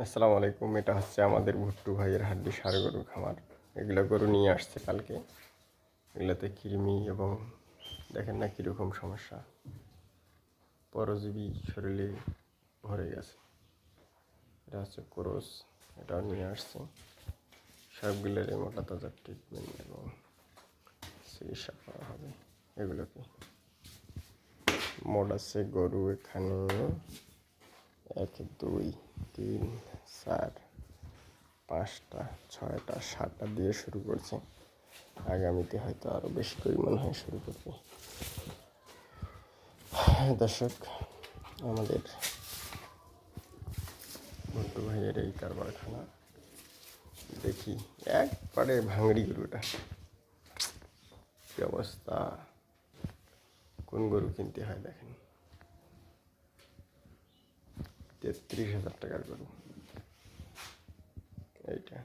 আসসালামু আলাইকুম। এটা হচ্ছে আমাদের ভুট্টু ভাইয়ের হাড্ডি ষাঁড় গরুর খামার। এগুলো গরু নিয়ে আসছে কালকে। এগুলোতে কৃমি এবং দেখেন না কীরকম সমস্যা, পরজীবী শরীরে ভরে গেছে। এটা হচ্ছে ক্রস, এটাও নিয়ে আসছে। সবগুলোর মোটা তাজা ট্রিটমেন্ট এবং চিকিৎসা করা হবে। এগুলোকে মোট আছে গরু এখানে 1 2 3 4 5টা 6টা 7টা দিয়ে শুরু করছে। আগামীতে হয়তো আরও বেশি পরিমাণ হয় শুরু করবে। দর্শক, আমাদের ভুট্টু ভাইয়ের এই কারবারখানা দেখি একবারে ভাঙড়ি গরুটা কি অবস্থা। কোন গরু কিনতে হয় দেখেন, 33,000 টাকার গরু এইটা।